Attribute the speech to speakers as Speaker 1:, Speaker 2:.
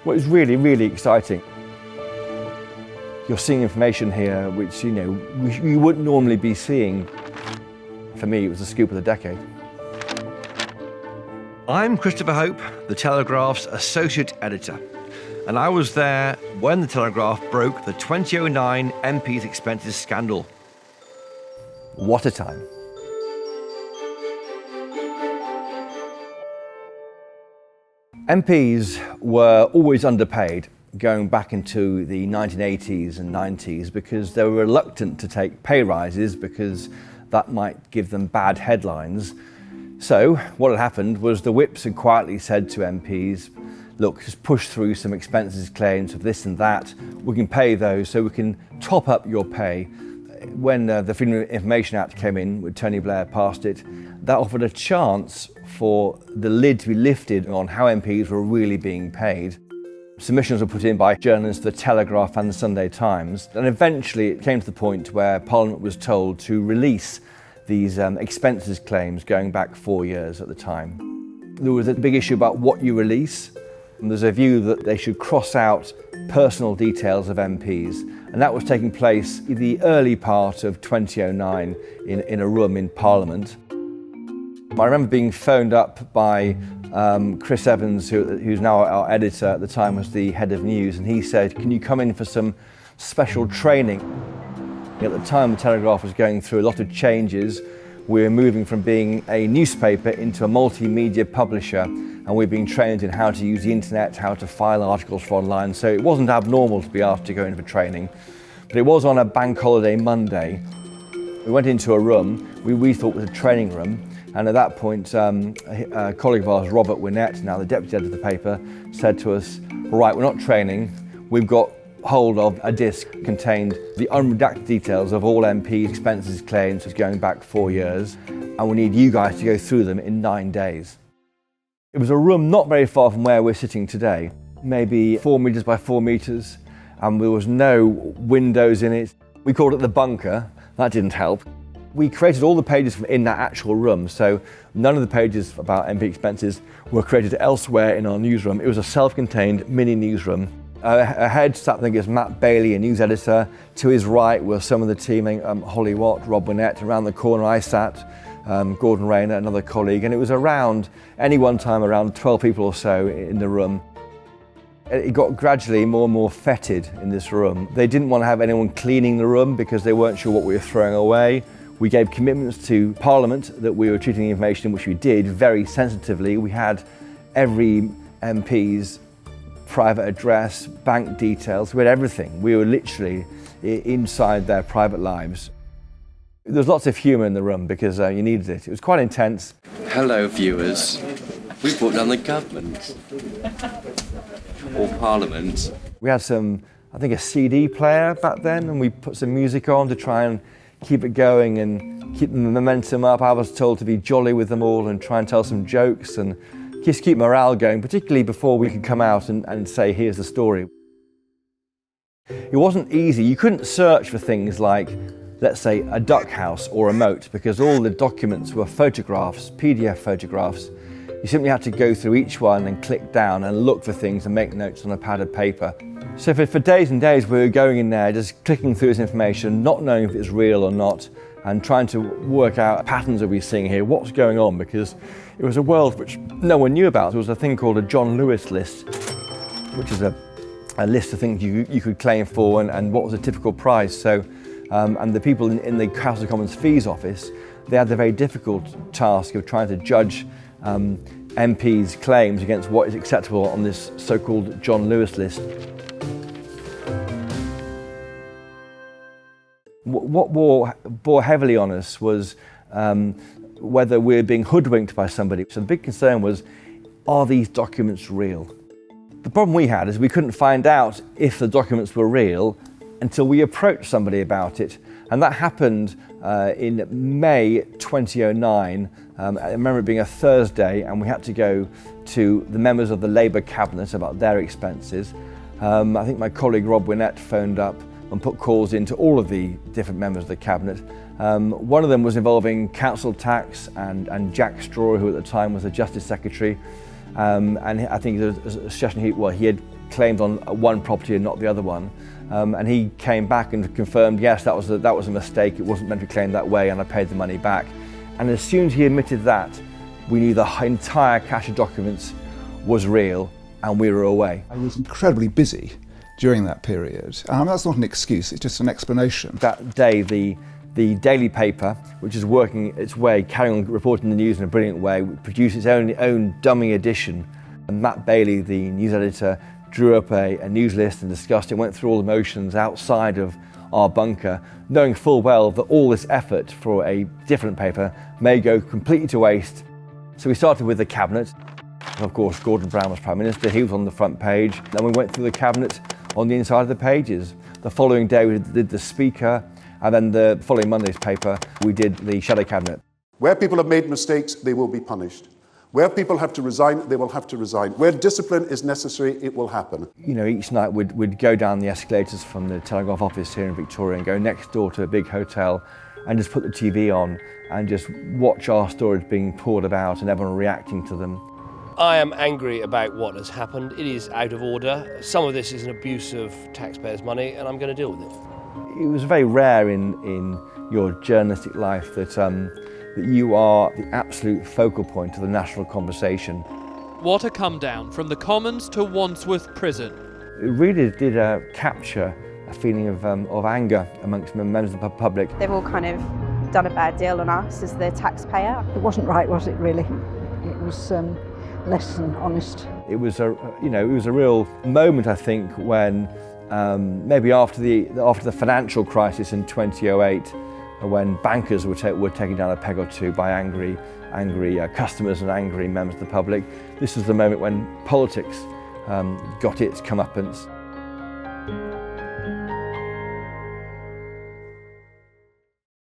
Speaker 1: Well, it's really, really exciting. You're seeing information here which, you wouldn't normally be seeing. For me, it was the scoop of the decade.
Speaker 2: I'm Christopher Hope, the Telegraph's Associate Editor, and I was there when the Telegraph broke the 2009 MP's expenses scandal.
Speaker 1: What a time. MPs were always underpaid going back into the 1980s and 90s because they were reluctant to take pay rises because that might give them bad headlines. So what had happened was the whips had quietly said to MPs, look, just push through some expenses claims of this and that. We can pay those so we can top up your pay. When the Freedom of Information Act came in, when Tony Blair passed it, that offered a chance for the lid to be lifted on how MPs were really being paid. Submissions were put in by journalists of the Telegraph and the Sunday Times, and eventually it came to the point where Parliament was told to release these expenses claims going back 4 years at the time. There was a big issue about what you release, and there's a view that they should cross out personal details of MPs, and that was taking place in the early part of 2009 in a room in Parliament. I remember being phoned up by Chris Evans, who's now our editor, at the time was the head of news, and he said, can you come in for some special training? At the time, the Telegraph was going through a lot of changes. We were moving from being a newspaper into a multimedia publisher, and we're being trained in how to use the internet, how to file articles for online, so it wasn't abnormal to be asked to go in for training. But it was on a bank holiday Monday. We went into a room we thought was a training room, and at that point, a colleague of ours, Robert Winnett, now the deputy editor of the paper, said to us, all right, we're not training, we've got hold of a disc contained the unredacted details of all MP expenses claims going back 4 years, and we need you guys to go through them in 9 days. It was a room not very far from where we're sitting today, maybe 4 meters by 4 meters, and there was no windows in it. We called it the bunker. That didn't help. We created all the pages from in that actual room, so none of the pages about MP expenses were created elsewhere in our newsroom. It was a self-contained mini newsroom. Ahead sat, I think, is Matt Bailey, a news editor. To his right were some of the team, Holly Watt, Rob Winnett. Around the corner I sat, Gordon Rayner, another colleague, and it was around, any one time, around 12 people or so in the room. It got gradually more and more fetid in this room. They didn't want to have anyone cleaning the room because they weren't sure what we were throwing away. We gave commitments to Parliament that we were treating the information, which we did, very sensitively. We had every MP's private address, bank details, we had everything. We were literally inside their private lives. There was lots of humour in the room because you needed it. It was quite intense.
Speaker 3: Hello, viewers. We brought down the government. Or Parliament.
Speaker 1: We had I think a CD player back then, and we put some music on to try and keep it going and keep the momentum up. I was told to be jolly with them all and try and tell some jokes and just keep morale going, particularly before we could come out and say, here's the story. It wasn't easy. You couldn't search for things like, let's say, a duck house or a moat, because all the documents were photographs, PDF photographs. You simply had to go through each one and click down and look for things and make notes on a pad of paper. So for days and days we were going in there, just clicking through this information, not knowing if it's real or not, and trying to work out patterns that we're seeing here, what's going on, because it was a world which no one knew about. There was a thing called a John Lewis list, which is a list of things you could claim for and what was a typical price. So, and the people in the House of Commons Fees Office, they had the very difficult task of trying to judge MPs' claims against what is acceptable on this so-called John Lewis list. What bore heavily on us was whether we're being hoodwinked by somebody. So the big concern was, are these documents real? The problem we had is we couldn't find out if the documents were real until we approached somebody about it. And that happened in May 2009. I remember it being a Thursday, and we had to go to the members of the Labour Cabinet about their expenses. I think my colleague Rob Winnett phoned up and put calls into all of the different members of the Cabinet. One of them was involving council tax and Jack Straw, who at the time was the Justice Secretary. And I think there was a suggestion he had claimed on one property and not the other one. And he came back and confirmed, yes, that was a mistake, it wasn't meant to be claimed that way, and I paid the money back. And as soon as he admitted that, we knew the entire cache of documents was real, and we were away.
Speaker 4: I was incredibly busy during that period. That's not an excuse, it's just an explanation.
Speaker 1: That day, the daily paper, which is working its way, carrying on reporting the news in a brilliant way, produced its own dummy edition. And Matt Bailey, the news editor, drew up a news list and discussed it, went through all the motions outside of our bunker, knowing full well that all this effort for a different paper may go completely to waste. So we started with the cabinet. Of course, Gordon Brown was Prime Minister, he was on the front page. Then we went through the cabinet on the inside of the pages. The following day we did the Speaker, and then the following Monday's paper we did the Shadow Cabinet.
Speaker 5: Where people have made mistakes, they will be punished. Where people have to resign, they will have to resign. Where discipline is necessary, it will happen.
Speaker 1: You know, each night we'd go down the escalators from the Telegraph office here in Victoria and go next door to a big hotel and just put the TV on and just watch our stories being poured about and everyone reacting to them.
Speaker 6: I am angry about what has happened. It is out of order. Some of this is an abuse of taxpayers' money, and I'm going to deal with it.
Speaker 1: It was very rare in your journalistic life that you are the absolute focal point of the national conversation.
Speaker 7: What a come down from the Commons to Wandsworth Prison.
Speaker 1: It really did capture a feeling of anger amongst members of the public.
Speaker 8: They've all kind of done a bad deal on us as the taxpayer.
Speaker 9: It wasn't right, was it really? It was less than honest.
Speaker 1: It was a real moment, I think, when maybe after the financial crisis in 2008, when bankers were taken down a peg or two by angry customers and angry members of the public. This was the moment when politics got its comeuppance.